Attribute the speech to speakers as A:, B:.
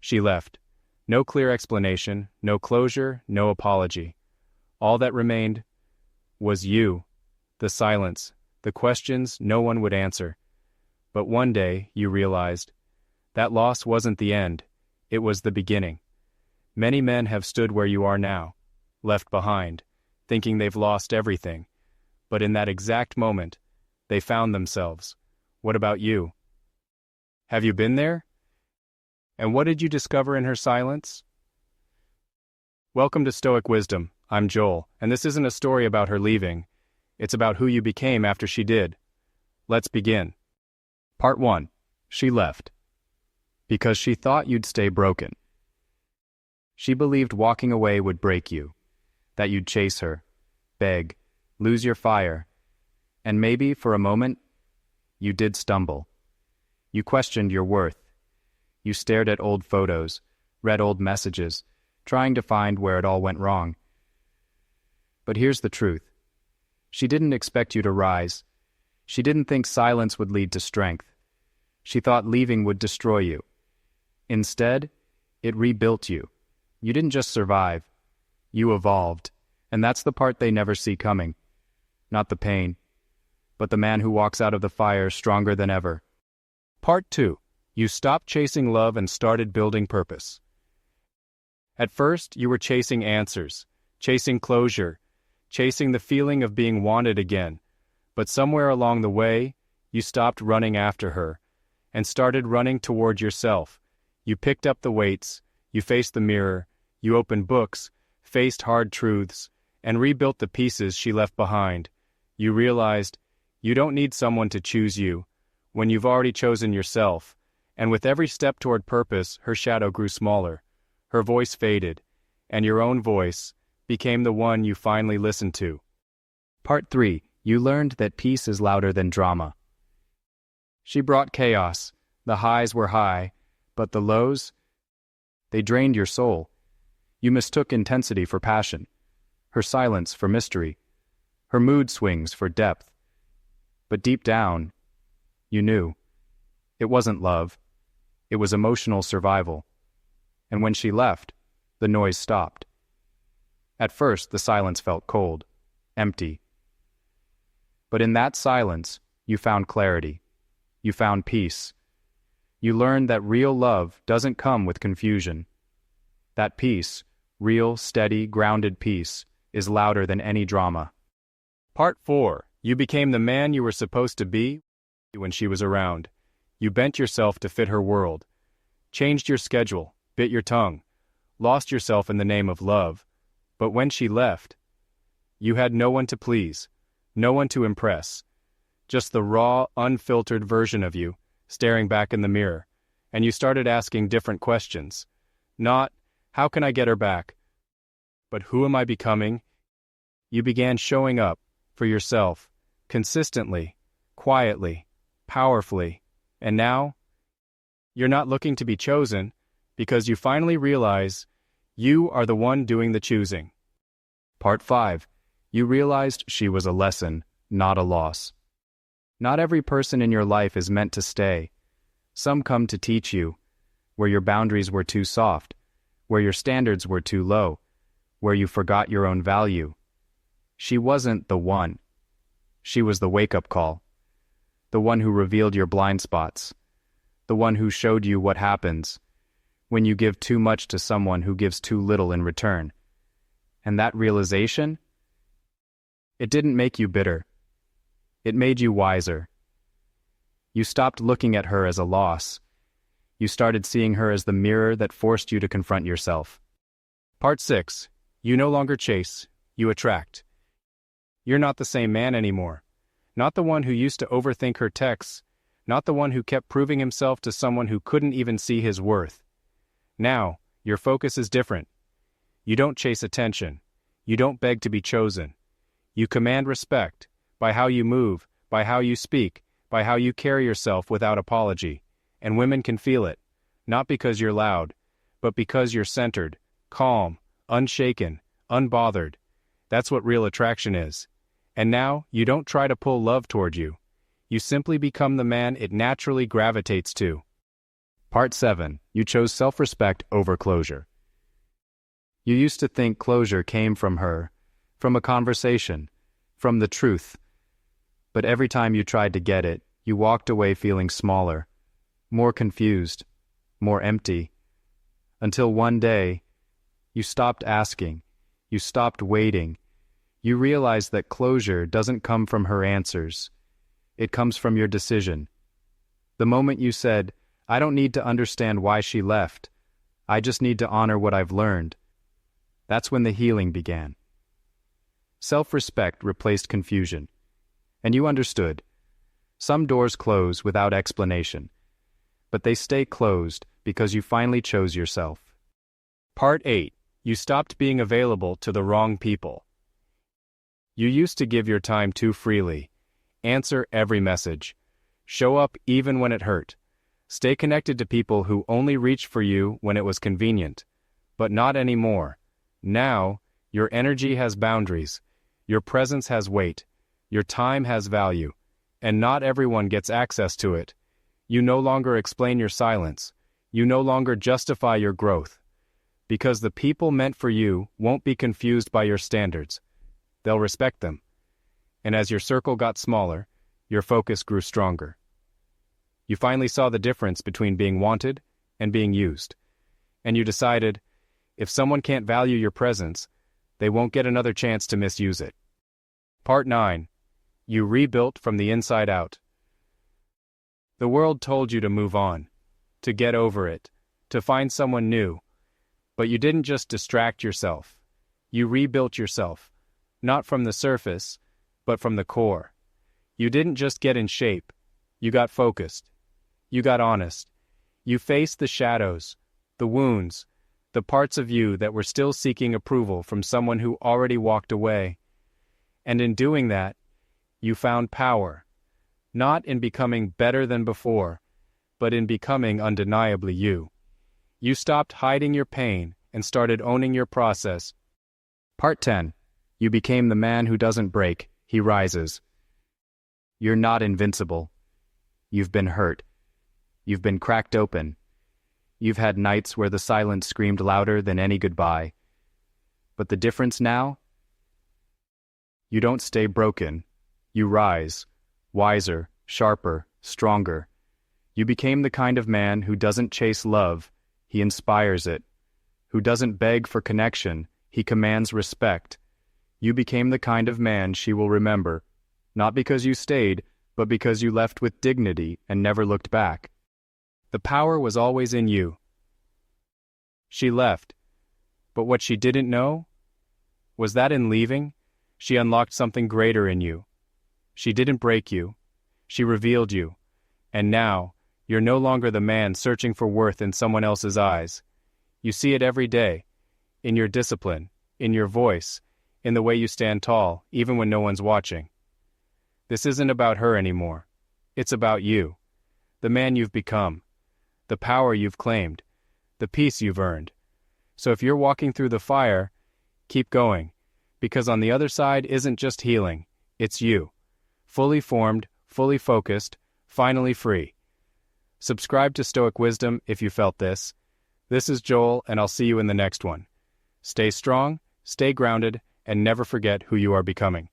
A: She left. No clear explanation, no closure, no apology. All that remained was you, the silence, the questions no one would answer. But one day, you realized, that loss wasn't the end, it was the beginning. Many men have stood where you are now, left behind, thinking they've lost everything. But in that exact moment, they found themselves. What about you? Have you been there? And what did you discover in her silence? Welcome to Stoic Wisdom. I'm Joel, and this isn't a story about her leaving. It's about who you became after she did. Let's begin. Part 1. She left. Because she thought you'd stay broken. She believed walking away would break you, that you'd chase her, beg, lose your fire, and maybe, for a moment, you did stumble. You questioned your worth. You stared at old photos, read old messages, trying to find where it all went wrong. But here's the truth. She didn't expect you to rise. She didn't think silence would lead to strength. She thought leaving would destroy you. Instead, it rebuilt you. You didn't just survive. You evolved. And that's the part they never see coming. Not the pain, but the man who walks out of the fire stronger than ever. Part 2. You stopped chasing love and started building purpose. At first, you were chasing answers, chasing closure, chasing the feeling of being wanted again. But somewhere along the way, you stopped running after her and started running toward yourself. You picked up the weights, you faced the mirror, you opened books, faced hard truths, and rebuilt the pieces she left behind. You realized you don't need someone to choose you when you've already chosen yourself. And with every step toward purpose, her shadow grew smaller. Her voice faded, and your own voice became the one you finally listened to. Part 3. You learned that peace is louder than drama. She brought chaos. The highs were high, but the lows, they drained your soul. You mistook intensity for passion, her silence for mystery, her mood swings for depth. But deep down, you knew. It wasn't love. It was emotional survival. And when she left, the noise stopped. At first, the silence felt cold, empty. But in that silence, you found clarity. You found peace. You learned that real love doesn't come with confusion. That peace, real, steady, grounded peace, is louder than any drama. Part 4. You became the man you were supposed to be when she was around. You bent yourself to fit her world, changed your schedule, bit your tongue, lost yourself in the name of love. But when she left, you had no one to please, no one to impress, just the raw, unfiltered version of you staring back in the mirror, and you started asking different questions. Not, how can I get her back? But who am I becoming? You began showing up for yourself, consistently, quietly, powerfully, and now, you're not looking to be chosen because you finally realize you are the one doing the choosing. Part 5. You realized she was a lesson, not a loss. Not every person in your life is meant to stay. Some come to teach you where your boundaries were too soft, where your standards were too low, where you forgot your own value. She wasn't the one. She was the wake-up call. The one who revealed your blind spots. The one who showed you what happens when you give too much to someone who gives too little in return. And that realization, it didn't make you bitter. It made you wiser. You stopped looking at her as a loss. You started seeing her as the mirror that forced you to confront yourself. Part 6. You no longer chase, you attract. You're not the same man anymore. Not the one who used to overthink her texts, not the one who kept proving himself to someone who couldn't even see his worth. Now, your focus is different. You don't chase attention. You don't beg to be chosen. You command respect by how you move, by how you speak, by how you carry yourself without apology. And women can feel it, not because you're loud, but because you're centered, calm, unshaken, unbothered. That's what real attraction is. And now, you don't try to pull love toward you. You simply become the man it naturally gravitates to. Part 7. You chose self-respect over closure. You used to think closure came from her, from a conversation, from the truth. But every time you tried to get it, you walked away feeling smaller, more confused, more empty. Until one day, you stopped asking, you stopped waiting. You realized that closure doesn't come from her answers. It comes from your decision. The moment you said, "I don't need to understand why she left. I just need to honor what I've learned," that's when the healing began. Self-respect replaced confusion. And you understood. Some doors close without explanation, but they stay closed because you finally chose yourself. Part 8. You stopped being available to the wrong people. You used to give your time too freely, answer every message, show up even when it hurt, stay connected to people who only reached for you when it was convenient. But not anymore. Now, your energy has boundaries, your presence has weight, your time has value, and not everyone gets access to it. You no longer explain your silence, you no longer justify your growth, because the people meant for you won't be confused by your standards. They'll respect them. And as your circle got smaller, your focus grew stronger. You finally saw the difference between being wanted and being used. And you decided, if someone can't value your presence, they won't get another chance to misuse it. Part 9. You rebuilt from the inside out. The world told you to move on, to get over it, to find someone new. But you didn't just distract yourself. You rebuilt yourself. Not from the surface, but from the core. You didn't just get in shape. You got focused. You got honest. You faced the shadows, the wounds, the parts of you that were still seeking approval from someone who already walked away. And in doing that, you found power. Not in becoming better than before, but in becoming undeniably you. You stopped hiding your pain and started owning your process. Part 10. You became the man who doesn't break, he rises. You're not invincible. You've been hurt. You've been cracked open. You've had nights where the silence screamed louder than any goodbye. But the difference now? You don't stay broken. You rise, wiser, sharper, stronger. You became the kind of man who doesn't chase love, he inspires it. Who doesn't beg for connection, he commands respect. You became the kind of man she will remember, not because you stayed, but because you left with dignity and never looked back. The power was always in you. She left, but what she didn't know was that in leaving, she unlocked something greater in you. She didn't break you, she revealed you, and now, you're no longer the man searching for worth in someone else's eyes. You see it every day, in your discipline, in your voice, in the way you stand tall, even when no one's watching. This isn't about her anymore. It's about you, the man you've become, the power you've claimed, the peace you've earned. So if you're walking through the fire, keep going, because on the other side isn't just healing, it's you. Fully formed, fully focused, finally free. Subscribe to Stoic Wisdom if you felt this. This is Joel, and I'll see you in the next one. Stay strong, stay grounded, and never forget who you are becoming.